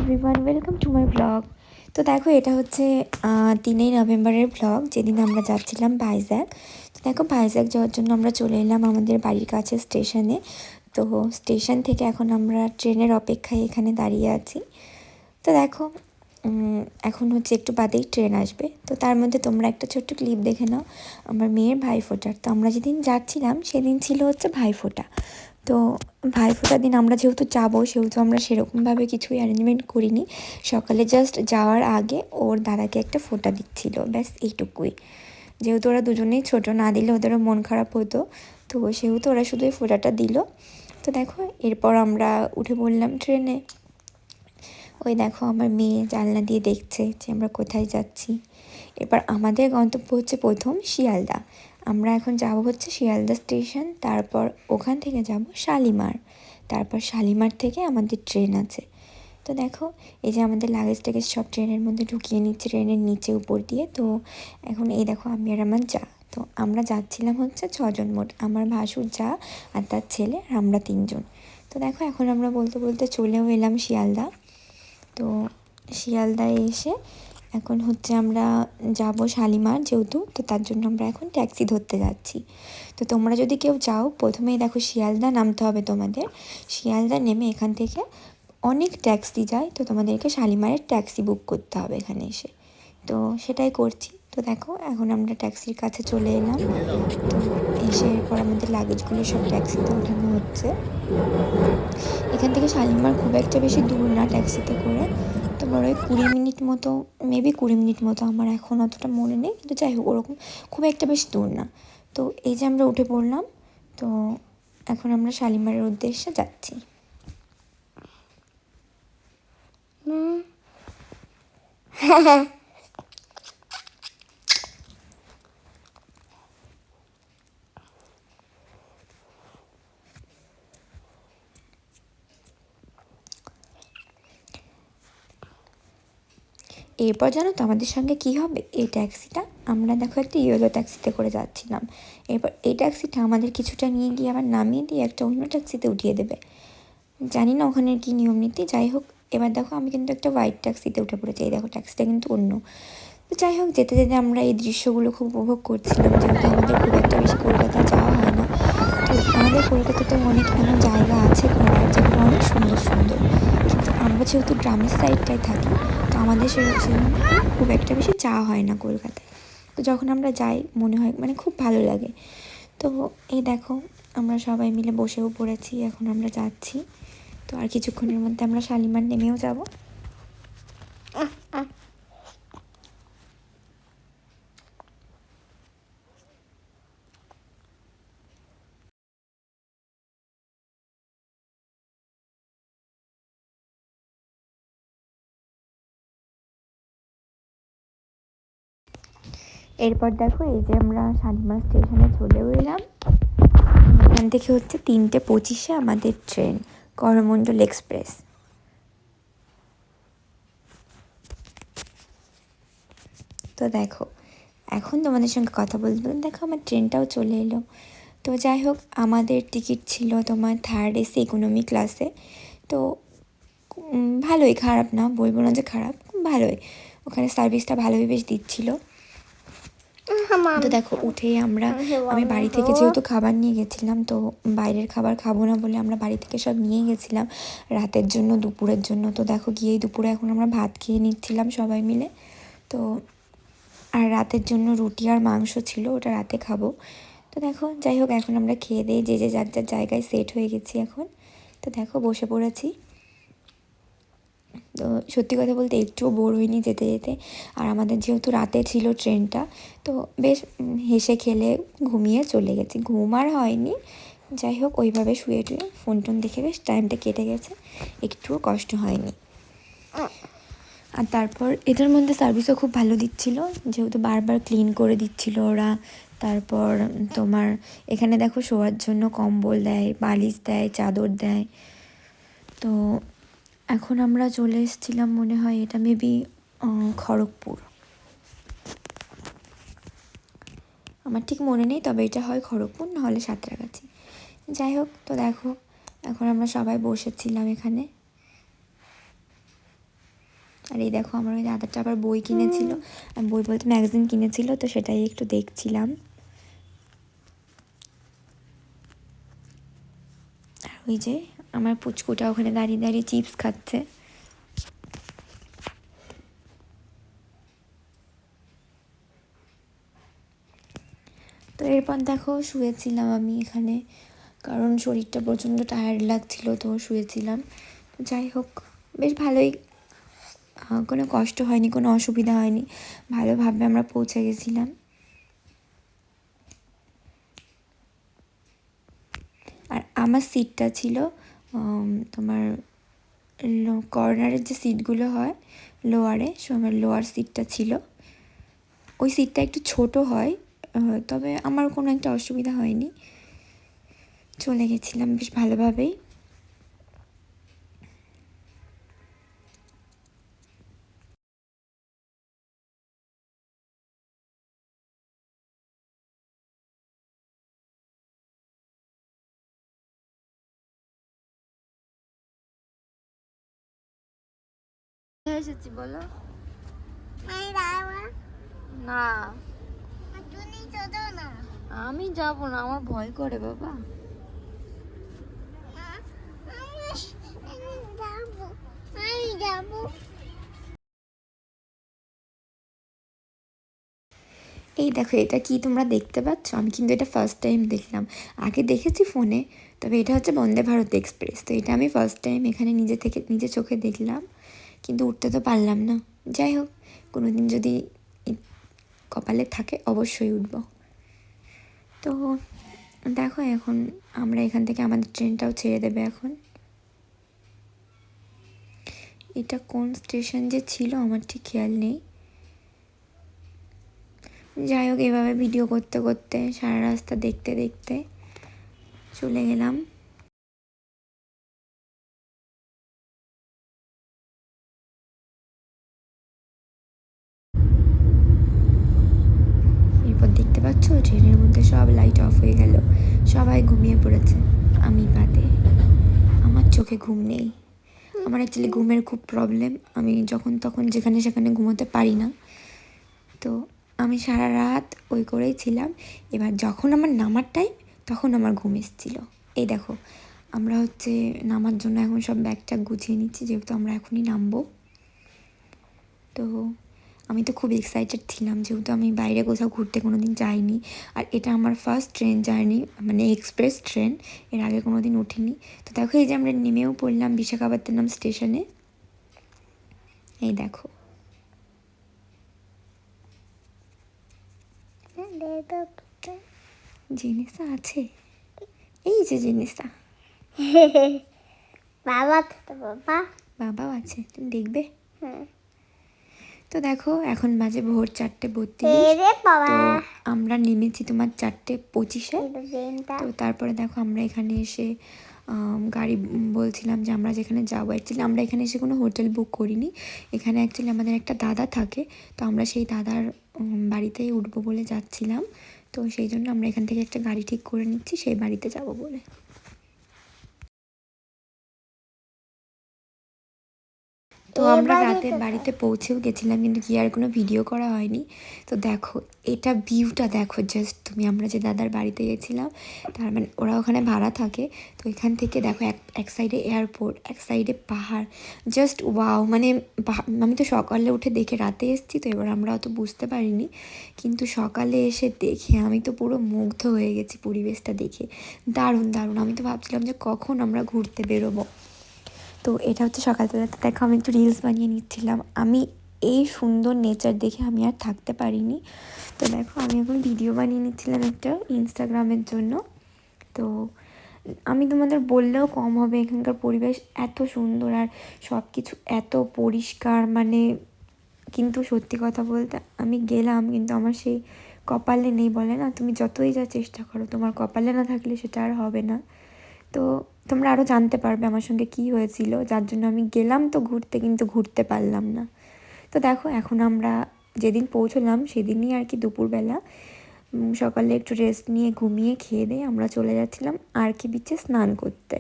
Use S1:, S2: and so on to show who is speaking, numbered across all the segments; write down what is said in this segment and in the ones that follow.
S1: Everyone, welcome to my blog. তো দেখো, এটা হচ্ছে 3ই নভেম্বরের ব্লগ, যেদিন আমরা যাচ্ছিলাম ভাইজ্যাগ। তো দেখো, ভাইজ্যাগ যাওয়ার জন্য আমরা চলে এলাম আমাদের বাড়ির কাছে স্টেশনে। তো স্টেশন থেকে এখন আমরা ট্রেনের অপেক্ষায় এখানে দাঁড়িয়ে আছি। তো দেখো, এখন হচ্ছে একটু বাদেই ট্রেন আসবে। তো তার মধ্যে তোমরা একটা ছোট্ট ক্লিপ দেখে নাও আমার মেয়ের ভাইফোঁটার। তো আমরা যেদিন যাচ্ছিলাম সেদিন ছিল হচ্ছে ভাইফোঁটা। তো ভাইফোঁটার দিন আমরা যেহেতু যাবো, সেহেতু আমরা সেরকমভাবে কিছুই অ্যারেঞ্জমেন্ট করিনি। সকালে জাস্ট যাওয়ার আগে ওর দাদাকে একটা ফোঁটা দিচ্ছিল, ব্যাস এইটুকুই। যেহেতু ওরা দুজনেই ছোটো, না দিলে ওদেরও মন খারাপ হতো, তো সেহেতু ওরা শুধু এই ফোঁটাটা দিল। তো দেখো, এরপর আমরা উঠে পড়লাম ট্রেনে। ওই দেখো, আমার মেয়ে জানলা দিয়ে দেখছে যে আমরা কোথায় যাচ্ছি। এবার আমাদের গন্তব্য হচ্ছে প্রথম শিয়ালদা। আমরা এখন যাব হচ্ছে শিয়ালদা স্টেশন, তারপর ওখান থেকে যাব শালিমার, তারপর শালিমার থেকে আমাদের ট্রেন আছে। তো দেখো, এই যে আমাদের লাগেজ টাগেজ সব ট্রেনের মধ্যে ঢুকিয়ে নিচ্ছে, ট্রেনের নিচে উপর দিয়ে। তো এখন এই দেখো, আমি আর আমার যা, তো আমরা যাচ্ছিলাম হচ্ছে 6জন মোট, আমার ভাসুর যা আর তার ছেলে, আর আমরা 3জন। তো দেখো, এখন আমরা বলতে বলতে চলেও এলাম শিয়ালদা। তো শিয়ালদায় এসে এখন হচ্ছে আমরা যাব শালিমার যেহেতু, তো তার জন্য আমরা এখন ট্যাক্সি ধরতে যাচ্ছি। তো তোমরা যদি কেউ যাও, প্রথমেই দেখো শিয়ালদা নামতে হবে তোমাদের। শিয়ালদা নেমে এখান থেকে অনেক ট্যাক্সি যায়, তো তোমাদেরকে শালিমারের ট্যাক্সি বুক করতে হবে এখানে এসে। তো সেটাই করছি। তো দেখো, এখন আমরা ট্যাক্সির কাছে চলে এলাম। তো এসে এরপর আমাদের লাগেজগুলো সব ট্যাক্সিতে ওঠানো হচ্ছে। এখান থেকে শালিমার খুব একটা বেশি দূর না ট্যাক্সিতে করে, তোমার ওই 20 মিনিট মতো, মেবি 20 মিনিট মতো, আমার এখন অতটা মনে নেই, কিন্তু যাই হোক ওরকম খুব একটা বেশি দূর না। তো এই যে আমরা উঠে পড়লাম। তো এখন আমরা শালিমারের উদ্দেশ্যে যাচ্ছি। এরপর জানো তো আমাদের সঙ্গে কী হবে? এই ট্যাক্সিটা, আমরা দেখো একটা ইয়েলো ট্যাক্সিতে করে যাচ্ছিলাম। এরপর এই ট্যাক্সিটা আমাদের কিছুটা নিয়ে গিয়ে আবার নামিয়ে দিয়ে একটা অন্য ট্যাক্সিতে উঠিয়ে দেবে। জানি না ওখানের কী নিয়ম নীতি, যাই হোক। এবার দেখো, আমি কিন্তু একটা হোয়াইট ট্যাক্সিতে উঠে পড়েছি। এই দেখো, ট্যাক্সিটা কিন্তু অন্য। তো যাই হোক, যেতে যেতে আমরা এই দৃশ্যগুলো খুব উপভোগ করছিলাম, যেহেতু আমাদের খুব একটা বেশি কলকাতা যাওয়া হয় না। তো আমাদের কলকাতাতে অনেক এমন জায়গা আছে ঘোরার, যেগুলো অনেক সুন্দর সুন্দর, কিন্তু আমরা যেহেতু গ্রামের সাইডটায় থাকি, তো আমাদের সেরকম খুব একটা বেশি যাওয়া হয় না কলকাতায়। তো যখন আমরা যাই মনে হয় মানে খুব ভালো লাগে। তো এই দেখো, আমরা সবাই মিলে বসেও পড়েছি, এখন আমরা যাচ্ছি। তো আর কিছুক্ষণের মধ্যে আমরা শালিমার নেমেও যাব। এরপর দেখো, এই যে আমরা শালিমার স্টেশনে চলেও এলাম। এখান থেকে হচ্ছে 3:25-এ আমাদের ট্রেন, করমণ্ডল এক্সপ্রেস। তো দেখো, এখন তোমাদের সঙ্গে কথা বলতে বলতে দেখো আমার ট্রেনটাও চলে এলো। তো যাই হোক, আমাদের টিকিট ছিল তোমার 3rd AC ইকোনমি ক্লাসে। তো ভালোই, খারাপ না, বলবো না যে খারাপ, ভালোই। ওখানে সার্ভিসটা ভালোই বেশ দিচ্ছিলো। তো দেখো, উঠেই আমি বাড়ি থেকে যেহেতু খাবার নিয়ে গেছিলাম, তো বাইরের খাবার খাবো না বলে আমরা বাড়ি থেকে সব নিয়ে গেছিলাম রাতের জন্য, দুপুরের জন্য। তো দেখো, গিয়েই দুপুরে এখন আমরা ভাত খেয়ে নিচ্ছিলাম সবাই মিলে। তো আর রাতের জন্য রুটি আর মাংস ছিল, ওটা রাতে খাবো। তো দেখো, যাই হোক, এখন আমরা খেয়ে দিয়ে যে যার যার জায়গায় সেট হয়ে গেছি এখন। তো দেখো, বসে পড়েছি। তো সত্যি কথা বলতে একটুও বোর হয়নি যেতে যেতে। আর আমাদের যেহেতু রাতে ছিল ট্রেনটা, তো বেশ হেসে খেলে ঘুমিয়ে চলে গেছি, ঘুম আর হয়নি। যাই হোক, ওইভাবে শুয়ে টুয়ে ফোন টোন দেখে বেশ টাইমটা কেটে গেছে, একটুও কষ্ট হয়নি। আর তারপর এটার মধ্যে সার্ভিসও খুব ভালো দিচ্ছিল, যেহেতু বারবার ক্লিন করে দিচ্ছিল ওরা। তারপর তোমার এখানে দেখো, শোয়ার জন্য কম্বল দেয়, বালিশ দেয়, চাদর দেয়। তো এখন আমরা চলে এসেছিলাম, মনে হয় এটা মেবি খড়গপুর, আমার ঠিক মনে নেই, তবে এটা হয় খড়গপুর, নাহলে সাঁতরাগাছি। যাই হোক, তো দেখো, এখন আমরা সবাই বসেছিলাম এখানে। আর এই দেখো আমার ওই দাদাটা আবার বই কিনেছিল, বই বলতে ম্যাগাজিন কিনেছিল, তো সেটাই একটু দেখছিলাম। আর ওই যে আমার পুচকুটা ওখানে দাঁড়িয়ে দাঁড়িয়ে চিপস খাচ্ছে। তো এরপর দেখো শুয়েছিলাম আমি এখানে, কারণ শরীরটা প্রচণ্ড টায়ার্ড লাগছিল, তো শুয়েছিলাম। যাই হোক, বেশ ভালোই, কোনো কষ্ট হয়নি, কোনো অসুবিধা হয়নি, ভালোভাবে আমরা পৌঁছে গেছিলাম। আর আমার সিটটা ছিল তোমার কর্নারের যে সিটগুলো হয় লোয়ারে, সো আমার লোয়ার সিটটা ছিল। ওই সিটটা একটু ছোট হয়, তবে আমার কোনো একটা অসুবিধা হয়নি, চলে গেছিলাম বেশ ভালোভাবেই। এসেছি বলো না, আমি যাবো না, আমার ভয় করে বাবা। এই দেখো এটা কি তোমরা দেখতে পাচ্ছ? আমি কিন্তু এটা ফার্স্ট টাইম দেখলাম, আগে দেখেছি ফোনে, তবে এটা হচ্ছে বন্দে ভারত এক্সপ্রেস। তো এটা আমি ফার্স্ট টাইম এখানে নিজে চোখে দেখলাম, কিন্তু উঠতে তো পারলাম না। যাই হোক, কোনো দিন যদি কপালে থাকে অবশ্যই উঠব। তো দেখো এখন আমরা এখান থেকে আমাদের ট্রেনটাও ছেড়ে দেবে এখন। এটা কোন স্টেশন যে ছিল আমার ঠিক খেয়াল নেই। যাই হোক, এভাবে ভিডিও করতে করতে সারা রাস্তা দেখতে দেখতে চলে গেলাম। এরপর দেখতে পাচ্ছ ট্রেনের মধ্যে সব লাইট অফ হয়ে গেল, সবাই ঘুমিয়ে পড়েছে, আমি বাদে। আমার চোখে ঘুম নেই। আমার অ্যাকচুয়ালি ঘুমের খুব প্রবলেম, আমি যখন তখন যেখানে সেখানে ঘুমোতে পারি না। তো আমি সারা রাত ওই করেই ছিলাম। এবার যখন আমার নামার টাইম, তখন আমার ঘুম এসেছিল। এই দেখো আমরা হচ্ছে নামার জন্য এখন সব ব্যাগ ট্যাগ গুছিয়ে নিচ্ছি, যেহেতু আমরা এখনই নামবো। তো আমি তো খুব এক্সাইটেড ছিলাম, যেহেতু আমি বাইরে কোথাও ঘুরতে কোনো দিন যাইনি, আর এটা আমার ফার্স্ট ট্রেন জার্নি, মানে এক্সপ্রেস ট্রেন, এর আগে কোনো দিন উঠিনি। তো দেখো এই যে আমরা নেমেও পড়লাম বিশাখাপত্তনম স্টেশনে। এই দেখো জিনিসটা আছে, এই যে জিনিসটা বাবাও আছে, তুমি দেখবে। তো দেখো এখন বাজে ভোর 4:32। তো আমরা নেমেছি তোমার 4:25-এ। তো তারপরে দেখো আমরা এখানে এসে গাড়ি বলছিলাম যে আমরা যেখানে যাবো, অ্যাকচুয়ালি আমরা এখানে এসে কোনো হোটেল বুক করিনি, এখানে অ্যাকচুয়ালি আমাদের একটা দাদা থাকে, তো আমরা সেই দাদার বাড়িতেই উঠবো বলে যাচ্ছিলাম। তো সেই জন্য আমরা এখান থেকে একটা গাড়ি ঠিক করে নিচ্ছি সেই বাড়িতে যাব বলে। তো আমরা রাতে বাড়িতে পৌঁছেও গেছিলাম, কিন্তু কি আর কোনো ভিডিও করা হয়নি। তো দেখো এটা ভিউটা দেখো জাস্ট তুমি, আমরা যে দাদার বাড়িতে গেছিলাম, তার মানে ওরা ওখানে ভাড়া থাকে, তো এখান থেকে দেখো এক সাইডে এয়ারপোর্ট, এক সাইডে পাহাড়, জাস্ট ওয়াও। মানে আমি তো সকালে উঠে দেখে রাতে এসেছি, তো এবার আমরা অত বুঝতে পারিনি, কিন্তু সকালে এসে দেখে আমি তো পুরো মুগ্ধ হয়ে গেছি পরিবেশটা দেখে, দারুণ দারুণ। আমি তো ভাবছিলাম যে কখন আমরা ঘুরতে বেরোবো। তো এটা হচ্ছে সকালবেলাতে দেখো আমি একটু রিলস বানিয়ে নিচ্ছিলাম, আমি এই সুন্দর নেচার দেখে আমি আর থাকতে পারিনি। তো দেখো আমি এখন ভিডিও বানিয়ে নিচ্ছিলাম একটা ইনস্টাগ্রামের জন্য। তো আমি তোমাদের বললেও কম হবে, এখানকার পরিবেশ এত সুন্দর আর সব কিছু এত পরিষ্কার, মানে কিন্তু সত্যি কথা বলতে আমি গেলাম, কিন্তু আমার সেই কপালে নেই, বলে না তুমি যতই যা চেষ্টা করো তোমার কপালে না থাকলে সেটা আর হবে না। তো তোমরা আরও জানতে পারবে আমার সঙ্গে কী হয়েছিল, যার জন্য আমি গেলাম তো ঘুরতে, কিন্তু ঘুরতে পারলাম না। তো দেখো এখন আমরা যেদিন পৌঁছলাম সেদিনই আর কি দুপুরবেলা, সকালে একটু রেস্ট নিয়ে ঘুমিয়ে খেয়ে দিয়ে আমরা চলে যাচ্ছিলাম আর কি বিচে স্নান করতে।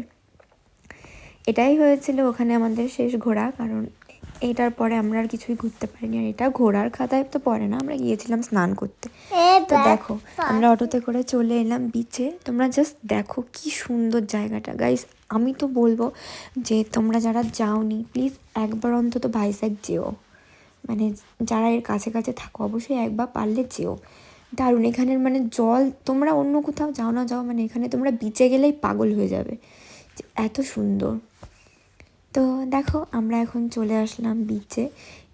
S1: এটাই হয়েছিল ওখানে আমাদের শেষ ঘোরা, কারণ এটার পরে আমরা আর কিছুই ঘুরতে পারিনি। আর এটা ঘোরার খাতায় তো পড়ে না, আমরা গিয়েছিলাম স্নান করতে। তো দেখো আমরা অটোতে করে চলে এলাম বিচে। তোমরা জাস্ট দেখো কি সুন্দর জায়গাটা গাইস। আমি তো বলবো যে তোমরা যারা যাওনি প্লিজ একবার অন্তত ভাইজ্যাক যেও, মানে যারা এর কাছে কাছে থাকো অবশ্যই একবার পারলে যেও। দারুণ এখানের মানে জল, তোমরা অন্য কোথাও যাও না যাও, মানে এখানে তোমরা বিচে গেলেই পাগল হয়ে যাবে, এত সুন্দর। তো দেখো আমরা এখন চলে আসলাম বিচে।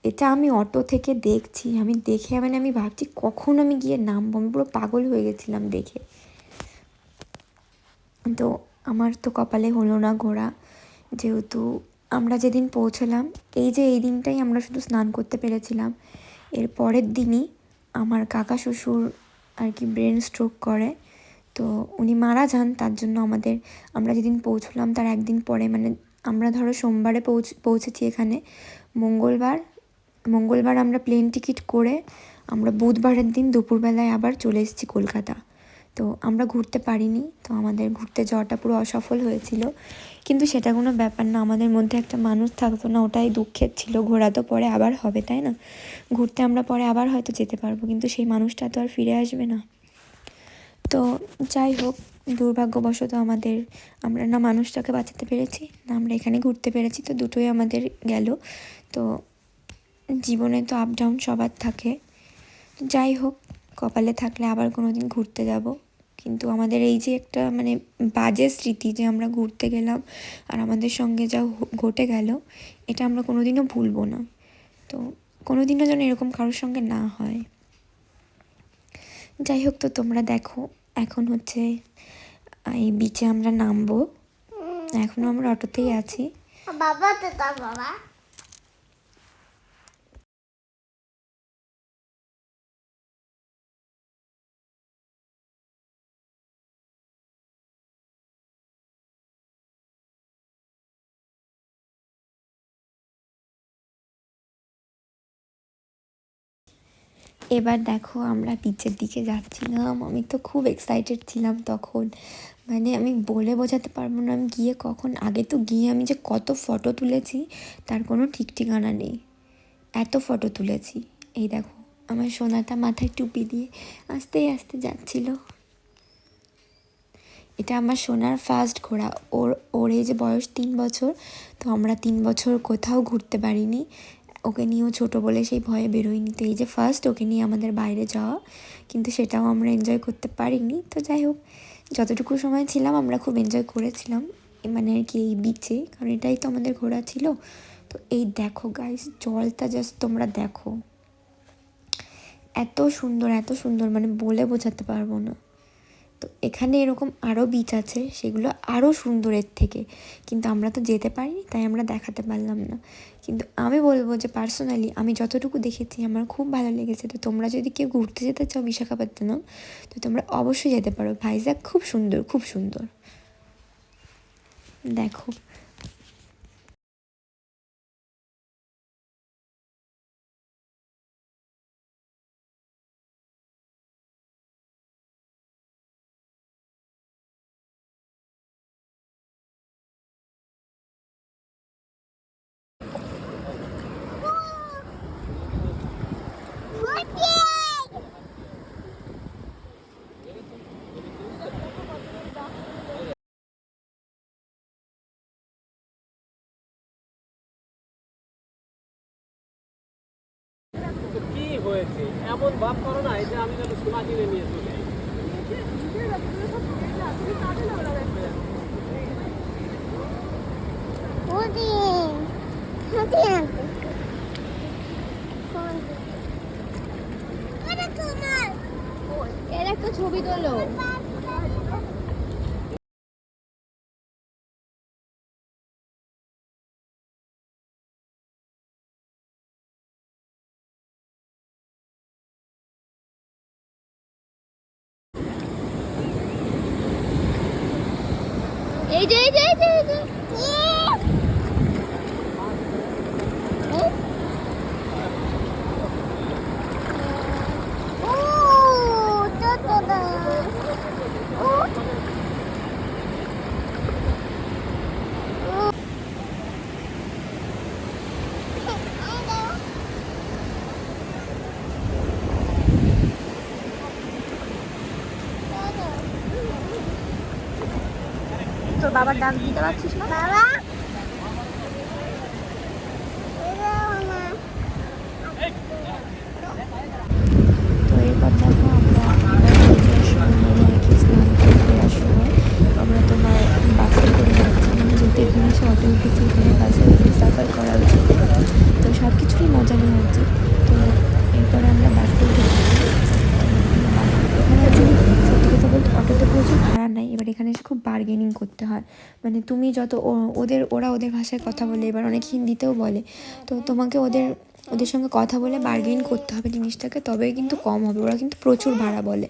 S1: এটা আমি অটো থেকে দেখছি, আমি দেখে মানে আমি ভাবছি কখন আমি গিয়ে নামবো, আমি পুরো পাগল হয়ে গেছিলাম দেখে। তো আমার তো কপালে হলো না ঘোরা, যেহেতু আমরা যেদিন পৌঁছলাম এই দিনটাই আমরা শুধু স্নান করতে পেরেছিলাম। এর পরের দিনই আমার কাকা শ্বশুর আর কি ব্রেন স্ট্রোক করে, তো উনি মারা যান। তার জন্য আমরা যেদিন পৌঁছলাম তার একদিন পরে, মানে আমরা ধরো সোমবারে পৌঁছেছি এখানে, মঙ্গলবার আমরা প্লেন টিকিট করে আমরা বুধবারের দিন দুপুরবেলায় আবার চলে এসেছি কলকাতা। তো আমরা ঘুরতে পারিনি, তো আমাদের ঘুরতে যাওয়াটা পুরো অসফল হয়েছিল। কিন্তু সেটা কোনো ব্যাপার না, আমাদের মধ্যে একটা মানুষ থাকতো না, ওটাই দুঃখের ছিল। ঘোরা তো পরে আবার হবে, তাই না? ঘুরতে আমরা পরে আবার হয়তো যেতে পারবো, কিন্তু সেই মানুষটা তো আর ফিরে আসবে না। তো যাই হোক, দুর্ভাগ্যবশত আমরা না মানুষটাকে বাঁচাতে পেরেছি, না আমরা এখানে ঘুরতে পেরেছি, তো দুটোই আমাদের গেল। তো জীবনে তো আপ ডাউন সবার থাকে, যাই হোক কপালে থাকলে আবার কোনো দিন ঘুরতে যাব। কিন্তু আমাদের এই যে একটা মানে বাজে স্মৃতি যে আমরা ঘুরতে গেলাম আর আমাদের সঙ্গে যা ঘটে গেল, এটা আমরা কোনো দিনও ভুলবো না। তো কোনো দিনও যেন এরকম কারোর সঙ্গে না হয়। যাই হোক, তো তোমরা দেখো এখন হচ্ছে এই বিচে আমরা নামবো, এখনও আমরা অটোতেই আছি। বাবা তো তার বাবা এবার দেখো আমরা বিচের দিকে যাচ্ছিলাম, আমি তো খুব এক্সাইটেড ছিলাম তখন, মানে আমি বলে বোঝাতে পারবো না। আমি গিয়ে আগে তো গিয়ে আমি যে কত ফটো তুলেছি তার কোনো ঠিক ঠিকানা নেই, এত ফটো তুলেছি। এই দেখো আমার সোনাটা মাথায় টুপি দিয়ে আস্তে আস্তে যাচ্ছিল। এটা আমার সোনার ফার্স্ট ঘোরা। ওর এই যে বয়স 3 বছর, তো আমরা 3 বছর কোথাও ঘুরতে পারিনি, ওকে নিয়েও ছোটো বলে সেই ভয়ে বেরোয়নি। তো এই যে ফার্স্ট ওকে নিয়ে আমাদের বাইরে যাওয়া, কিন্তু সেটাও আমরা এনজয় করতে পারিনি। তো যাই হোক, যতটুকু সময় ছিলাম আমরা খুব এনজয় করেছিলাম, মানে আর কি এই বিচে, কারণ এটাই তো আমাদের ঘোরা ছিল। তো এই দেখো গাইস, জলটা জাস্ট তোমরা দেখো, এত সুন্দর এত সুন্দর, মানে বলে বোঝাতে পারবো না। তো এখানে এরকম আরও বিচ আছে, সেগুলো আরও সুন্দরের থেকে, কিন্তু আমরা তো যেতে পারিনি, তাই আমরা দেখাতে পারলাম না। কিন্তু আমি বলবো যে পার্সোনালি আমি যতটুকু দেখেছি আমার খুব ভালো লেগেছে। তো তোমরা যদি কেউ ঘুরতে যেতে চাও বিশাখাপত্তনম, তো তোমরা অবশ্যই যেতে পারো। ভাইজ্যাক খুব সুন্দর, খুব সুন্দর। দেখো
S2: কি হয়েছে এমন ভাব করো না, এই যে আমি যেন সোনা কিনে নিয়ে চলে
S3: এর একটা ছবি তোলো। এই যে এই যে এই যে এই যে
S1: বাবার ডাক দিতে পারছিস না?
S3: বাবা
S1: তো এরপর দেখো আমরা আর কি স্নান করে ফেরার সময় আমরা তোমার বাসে করে যাচ্ছিলাম, যেহেতু এখানে এসে অটো উঠেছি, এখানে বাসে উঠে সাফার করা উচিত, তো সব কিছুরই মজা নেওয়া উচিত। তো এরপরে আমরা বাসে উঠে এখানে অ্যাকচুয়ালি সত্যি কথা বলতে অটোতে প্রচুর ভাড়া নাই। এবার এখানে এসে খুব বার্গেনিং করতে হয়, মানে তুমি যত ওরা ওদের ভাষায় কথা বলে, এবার অনেক হিন্দিতেও বলে, তো তোমাকে ওদের সঙ্গে কথা বলে বার্গেন করতে হবে জিনিসটাকে, তবেই কিন্তু কম হবে, ওরা কিন্তু প্রচুর ভাড়া বলে।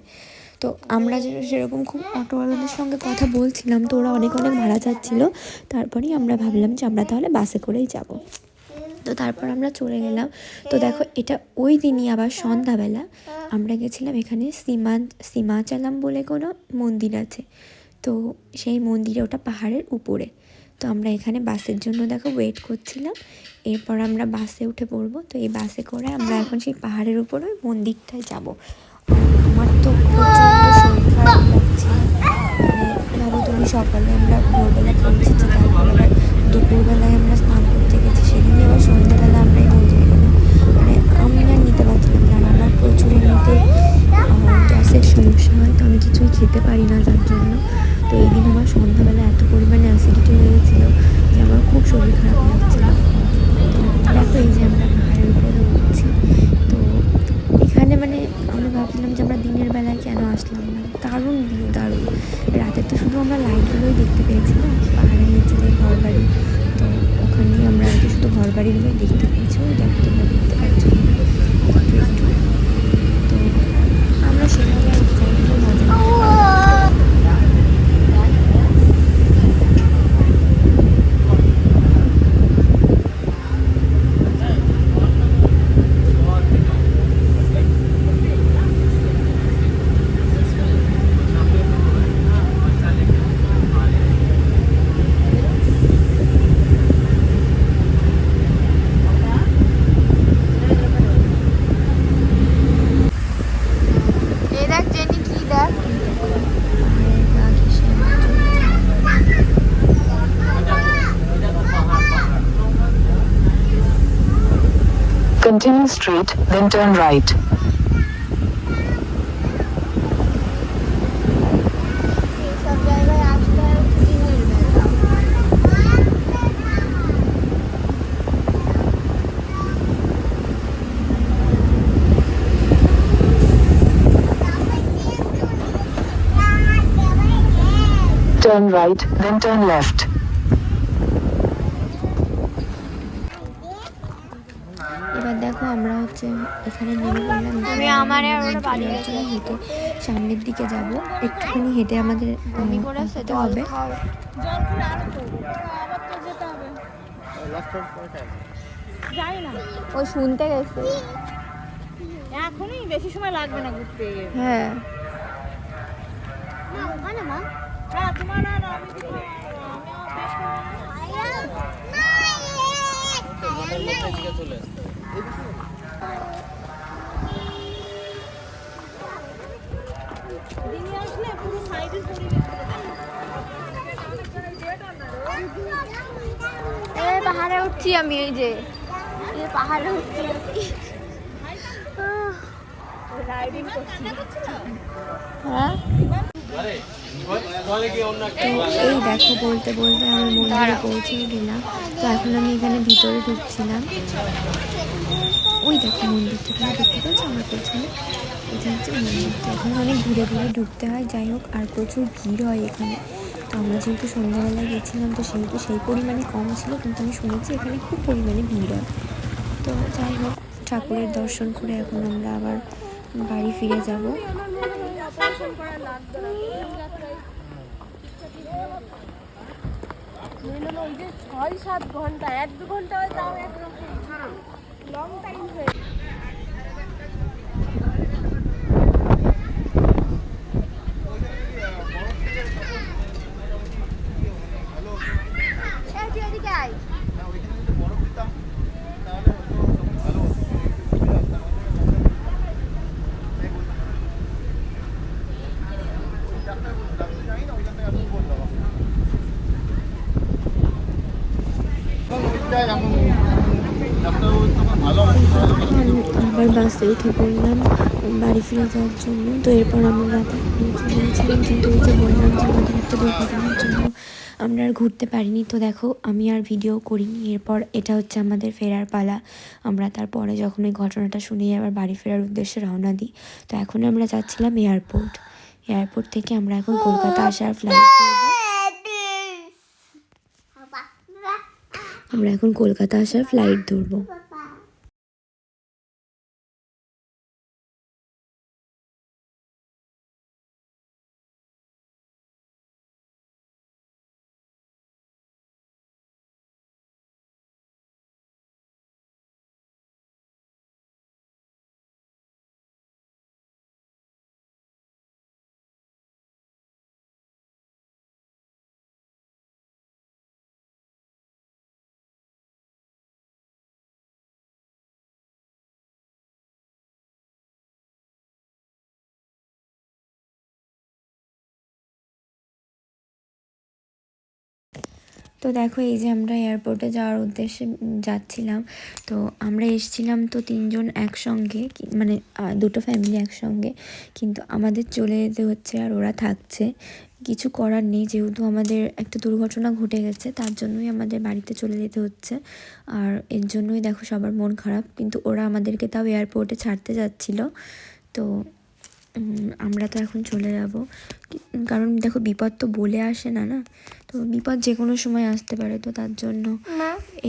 S1: তো আমরা সেরকম খুব অটোওয়ালাদের সঙ্গে কথা বলছিলাম, তো ওরা অনেক ভাড়া চাচ্ছিলো। তারপরেই আমরা ভাবলাম যে আমরা তাহলে বাসে করেই যাব। তো তারপর আমরা চলে গেলাম। তো দেখো এটা ওই দিনই আবার সন্ধ্যাবেলা আমরা গেছিলাম, এখানে সীমাচালাম বলে কোনো মন্দির আছে, তো সেই মন্দিরে, ওটা পাহাড়ের উপরে। তো আমরা এখানে বাসের জন্য দেখো ওয়েট করছিলাম, এরপর আমরা বাসে উঠে পড়বো। তো এই বাসে করে আমরা এখন সেই পাহাড়ের উপরে মন্দিরটায় যাব। আমার তো প্রচণ্ড শরীর খারাপ লাগছে, মানে ভাবো তুমি, সকালে আমরা ভোরবেলা পৌঁছেছি, তারপর আবার দুপুরবেলায় আমরা স্নান করতে গেছি, সেদিনই আবার সন্ধ্যাবেলা আমরা এই মন্দিরে গেলাম, মানে আমি আর নিতে পারছিলাম না। আর আমার প্রচুর এমনিতে গ্যাসের সমস্যা হয়, তো আমি কিছুই খেতে পারি না যার জন্য। তো এই দিন আমার সন্ধ্যাবেলা এত পরিমাণে অ্যাসিডিটি হয়ে গেছিলো যে আমার খুব শরীর খারাপ লাগছিলো। তো দেখো এই যে আমরা পাহাড়ের উপরে উঠছি, তো এখানে মানে আমরা ভাবছিলাম যে আমরা দিনের বেলায় কেন আসলাম না, দারুণ ভিউ, দারুণ। রাতে তো শুধু আমরা লাইটগুলোই দেখতে পেয়েছিলাম, পাহাড়ের নিচে যে ঘর বাড়ি, তো ওখানেই আমরা আর কি শুধু ঘর বাড়িগুলোই দেখতে পেয়েছি। ওই দেখো তোমরা দেখতে পাচ্ছ একটু, তো আমরা সেভাবে আর জায়গাগুলো মজা নিতে পারলাম।
S3: এই দেখ জেনি কি দেখ
S1: পাহাড়ের গা ঘেঁষে আমরা চলেছি।
S4: Continue straight, then turn right.
S3: সব জায়গায় আসতে হয় দিনের বেলা।
S4: Turn right, then turn left.
S1: এবার দেখো আমরা হচ্ছে এখানে নেমে পড়লাম,
S3: তুমি আমারে আর ওরা বাড়ি গেছে।
S1: হেঁটে সামনের দিকে যাব, একটুখানি হেঁটে আমাদের যেতে হবে।
S3: ও শুনতে গেছে।
S5: এখনই বেশি সময় লাগবে না ঘুরতে।
S3: হ্যাঁ
S5: ওখানে মা, হ্যাঁ তোমার আর আমি চলে দিনে আসলে পুরো সাইডে
S3: পাহাড়ে উঠছি আমি, এই যে পাহাড়ে উঠছি
S5: রাইডিং করছি।
S3: হ্যাঁ
S1: তো এই দেখো বলতে বলতে আমি মন্দিরে পৌঁছে গেলাম। তো এখন আমি এখানে ভিতরে ঢুকছিলাম, ওই দেখো মন্দিরটা তোমরা দেখতে পাচ্ছ আমার পেছনে, এটা হচ্ছে মন্দির। তো এখন অনেক ঘুরে ঘুরে ঢুকতে হয়, যাই হোক, আর প্রচুর ভিড় হয় এখানে। তো আমরা যেহেতু সন্ধ্যাবেলায় গেছিলাম, তো সেহেতু সেই পরিমাণে কম ছিল, কিন্তু আমি শুনেছি এখানে খুব পরিমাণে ভিড় হয়। তো যাই হোক, ঠাকুরের দর্শন করে এখন আমরা আবার বাড়ি ফিরে যাব।
S5: ওই যে 6-7 ঘন্টা, 1-2 ঘন্টা হয়, তাও একরকম লং টাইম হয়ে
S3: এদিকে আয়।
S1: আবার বাসে উঠে পড়লাম বাড়ি ফিরে যাওয়ার জন্য। তো এরপর আমরা রাতে চলে গেছিলাম, কিন্তু ওই যে বললাম যে আমাদের একটা দুর্ঘটনার জন্য আমরা আর ঘুরতে পারিনি। তো দেখো আমি আর ভিডিও করিনি। এরপর এটা হচ্ছে আমাদের ফেরার পালা। আমরা তারপরে যখন ওই ঘটনাটা শুনে আবার বাড়ি ফেরার উদ্দেশ্যে রওনা দিই। তো এখন আমরা যাচ্ছিলাম এয়ারপোর্ট থেকে আমরা এখন কলকাতা আসার ফ্লাইট ধরবো। আমরা এখন কলকাতা আসার ফ্লাইট ধরবো। তো দেখো এই যে আমরা এয়ারপোর্টে যাওয়ার উদ্দেশ্যে যাচ্ছিলাম। তো আমরা এসেছিলাম তো 3 জন একসঙ্গে, মানে 2টো ফ্যামিলি একসঙ্গে, কিন্তু আমাদের চলে যেতে হচ্ছে আর ওরা থাকছে। কিছু করার নেই, যেহেতু আমাদের একটা দুর্ঘটনা ঘটে গেছে তার জন্যই আমাদের বাড়িতে চলে যেতে হচ্ছে। আর এর জন্যই দেখো সবার মন খারাপ, কিন্তু ওরা আমাদেরকে তাও এয়ারপোর্টে ছাড়তে যাচ্ছিল। তো আমরা তো এখন চলে যাব, কারণ দেখো বিপদ তো বলে আসে না, তো বিপদ যে কোনো সময় আসতে পারে। তো তার জন্য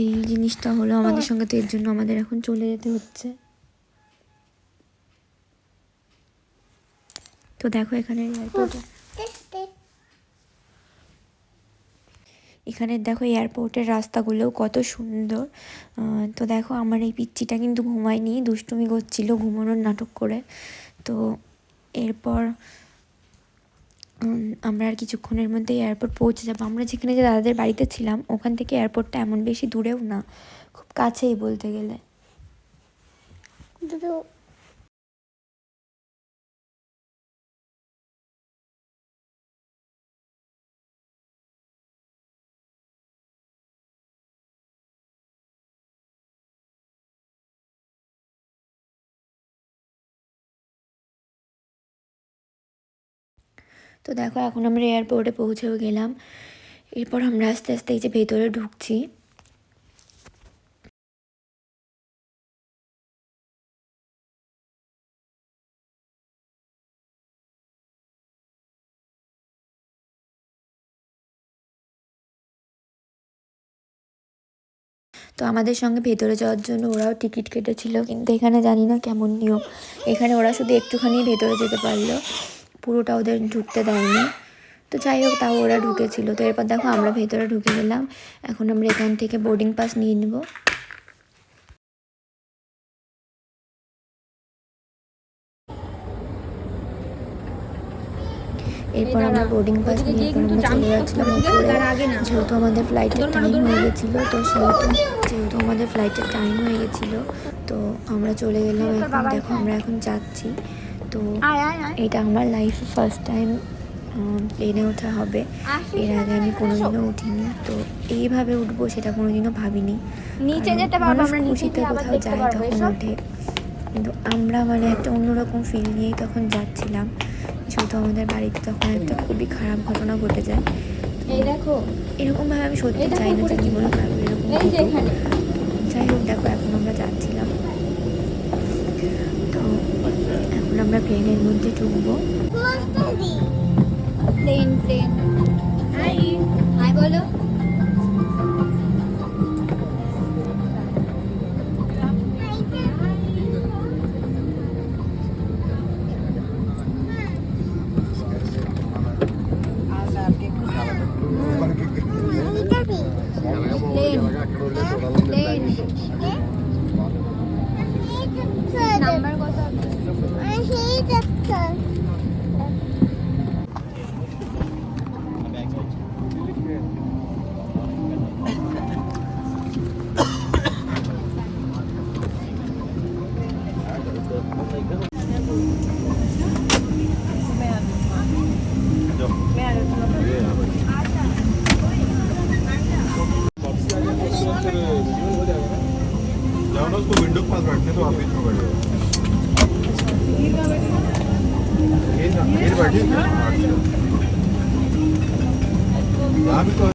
S1: এই জিনিসটা হলো আমাদের সঙ্গে, তো এর জন্য আমাদের এখন চলে যেতে হচ্ছে। তো দেখো এখানে দেখো এয়ারপোর্টের রাস্তাগুলোও কত সুন্দর। তো দেখো আমার এই পিচ্চিটা কিন্তু ঘুমায়নি, দুষ্টুমি করছিল ঘুমানোর নাটক করে। তো এরপর আমরা আর কিছুক্ষণের মধ্যে এয়ারপোর্ট পৌঁছে যাবো। আমরা যেখানে যে দাদাদের বাড়িতে ছিলাম ওখান থেকে এয়ারপোর্টটা এমন বেশি দূরেও না, খুব কাছেই বলতে গেলে। তো দেখো এখন আমরা এয়ারপোর্টে পৌঁছেও গেলাম। এরপর আমরা আস্তে আস্তে এই যে ভেতরে ঢুকছি। তো আমাদের সঙ্গে ভেতরে যাওয়ার জন্য ওরাও টিকিট কেটেছিল, কিন্তু এখানে জানি না কেমন নিয়ম। এখানে ওরা শুধু একটুখানি ভেতরে যেতে পারলো, পুরোটা ওদের ঢুকতে দেয়নি। তো যাই হোক তাও ওরা ঢুকেছিল। তো এরপর দেখো আমরা ভেতরে ঢুকে গেলাম। এখন আমরা এখান থেকে বোর্ডিং পাস নিয়ে নেব। এরপর আমরা বোর্ডিং পাস নিয়ে আমরা চলে যাচ্ছিলাম উপরে, যেহেতু আমাদের ফ্লাইটের টাইম হয়ে গেছিলো। তো যেহেতু আমাদের ফ্লাইটের টাইম হয়ে গেছিলো তো আমরা চলে গেলাম। এখন দেখো আমরা এখন যাচ্ছি। তো এটা আমার লাইফে ফার্স্ট টাইম প্লেনে ওঠা হবে। এর আগে আমি কোনোদিনও উঠিনি, তো এইভাবে উঠবো সেটা কোনোদিনও ভাবিনি।
S3: নিচে যেতে পারবো আমরা,
S1: খুশিতে কোথাও যায় তখন ওঠে, কিন্তু আমরা মানে একটা অন্যরকম ফিল নিয়েই তখন যাচ্ছিলাম। যেহেতু আমাদের বাড়িতে তখন একটা খুবই খারাপ ঘটনা ঘটে যায়।
S3: এই দেখো
S1: এরকমভাবে আমি সত্যি চাই না যে জীবনে কারো এরকম ঘটুক। যাই হোক দেখো এখন আমরা যাচ্ছিলাম। তো এখন আমরা প্লেনের মধ্যে ঢুকবো।
S3: প্লেন হাই বলো। নাম্বার কত?
S6: जाओ ना उसको विंडो के पास बैठने तो आप बीच में बैठ जाओ ये बैठी यहाँ भी तो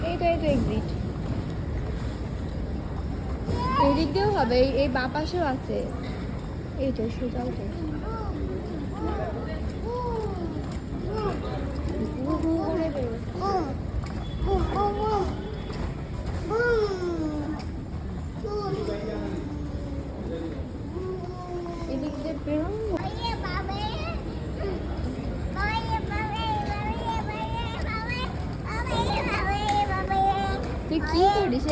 S3: এই তো এক্সিট এদিক দিয়েও হবে এই বাঁ পাশেও আছে এই তো সোজাও তো এদিক দিয়ে বেরোন তুই কি করিস